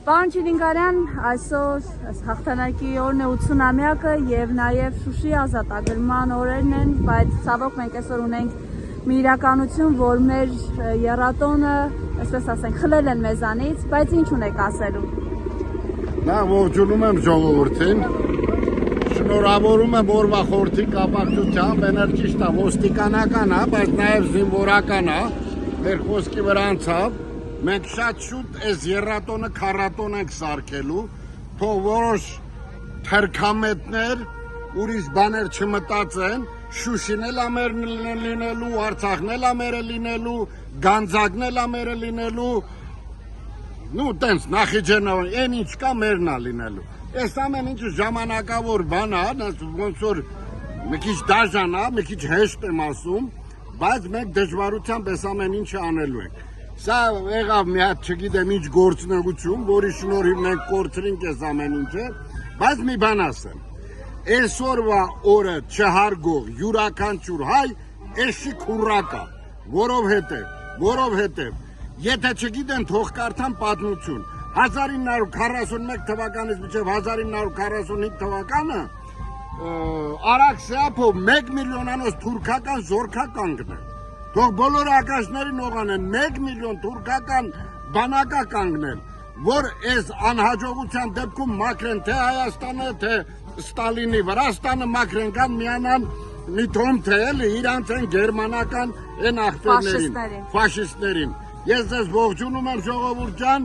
Պարոն Չիլինգարյան, այսօր հաղթանակի օրն է 80-ամյակը եւ նաեւ Շուշիի ազատագրման օրերն են, բայց ցավոք մենք այսօր ունենք մի իրականություն, որ մեր եռատոնը, այսպես ասենք, խլել են մեզանից, բայց ինչ ունեք ասելու։ Նա ողջունում եմ ժողովրդին, շնորհավորում եմ օրվա խորհրդի կապակցությամբ, էներգիստա ոստիկանական է, բայց նաեւ զինվորական է, մեր խոսքի վրա անցավ։ Մենք շատ շուտ այս եռատոնը քառատոն ենք սարքելու, թող որոշ թրքամետներ, ուրիշ բաներ չմտածեն, Շուշին էլ ամեր լինելու, Արցախն էլ ամերը լինելու, Գանձակն էլ ամերը լինելու, նու տենց Նախիջևան, այն ինչ կա մերն է լինելու։ Այս ամեն ինչը ժամանակավոր բան է, ոնց որ մի քիչ դաժան է, մի քիչ հեշտ եմ ասում, բայց մենք դժվարությամբ այս ամեն ինչը անելու ենք։ Սա եղավ մի հատ չգիտեմ ինչ գործունեություն, որի շնորհիվ մենք կորցրինք այս ամեն ինչը, բայց մի բան ասեմ։ Այսօրվա օրը չհարգող յուրաքանչյուր հայ էշի քուրակա, որովհետև եթե չգիտեն թող կարդան պատմություն 1941 թվականից մինչև 1945 թվականը Արաքսիափով 1 միլիոնանոց թուրքական զորքա կանգնել։ Թող բոլոր ակաշներին օղանեն 1 միլիոն թուրքական բանակա կանգնել, որ այս անհաջողության դեպքում մաքրեն թե Հայաստանը, թե Ստալինի Վրաստանը մաքրեն կան միանան մի թոմ թե էլի իրանց են գերմանական են ախտերներին, ֆաշիստներին։ Ես ձեզ ողջունում եմ ժողովուրդ ջան,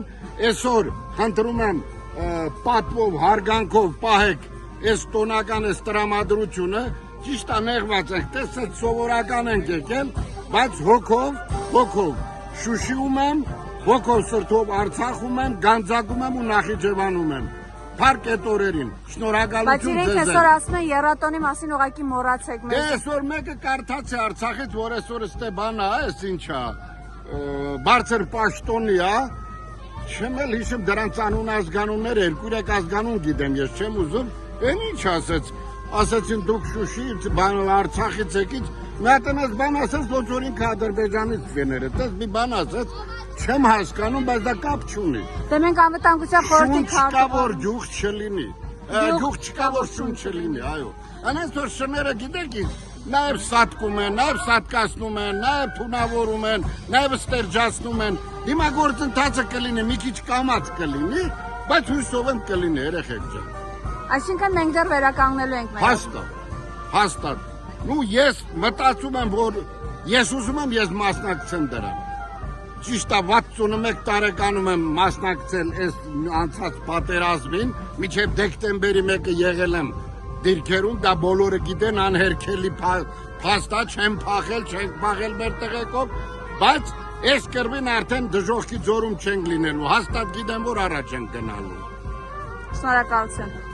այսօր խնդրում եմ պատվով, հարգանքով պահեք այս տոնական այս տրամադրությունը, ճիշտ է նեղված ենք, տեսեք սովորական ենք եկել, բայց հոգով Շուշիում եմ, հոգով սրտով Արցախում եմ, Գանձակում եմ ու Նախիջևանում եմ։ Փառք այդ օրերին, շնորհակալություն ձեզ։ Բայց իրենք այսօր ասում են եռատոնի մասին ուղղակի մոռացեք մեզ։ Դե այսօր մեկը կարդաց է Արցախից, որ այսօր ստե բան է, այս ինչա, բարձր պաշտոնի է, չեմ էլ հիշում դրանց անուն ազգանունները, 2-3 ազգանուն գիտեմ, ես չեմ ուզում, այն ինչ ասեցին դուք Շուշիից, Արցախից եկից, մի հատ այնպես բան ասեց, ոնց որ ինքը Ադրբեջանից վեները, դες մի բան ասեց, չեմ հասկանում, բայց դա կապ չունի։ Դե մենք անվտանգության խորհրդի չկա որ ջուղ չլինի, ջուղ չկա որ շուն չլինի, այո։ Անենց որ շները գիտեք ինչ, նաև սատկում են, նաև սատկացնում են, նաև թունավորում են, նաև ստերջացնում են։ Հիմա գործընթացը կլինի, մի քիչ կամած կլինի, բայց հույսով եմ կլինի, երեխեք ջան։ Այսինքն մենք դեռ վերականգնելու ենք մեր։ Հաստատ։ Նու ես մտածում եմ, որ ես ուզում եմ ես մասնակցեմ դրան։ Ճիշտ է 61 տարեկանում եմ մասնակցել այս անցած պատերազմին, մինչև դեկտեմբերի 1-ը եղել եմ դիրքերում, դա բոլորը գիտեն, անհերքելի փաստ է, չեմ փախել մեր տղեկով, բայց այս կրվին արդեն դժոխքի ձորում չենք լինելու, հաստատ գիտեմ, որ առաջ ենք գնալու։ Շնորհակալություն։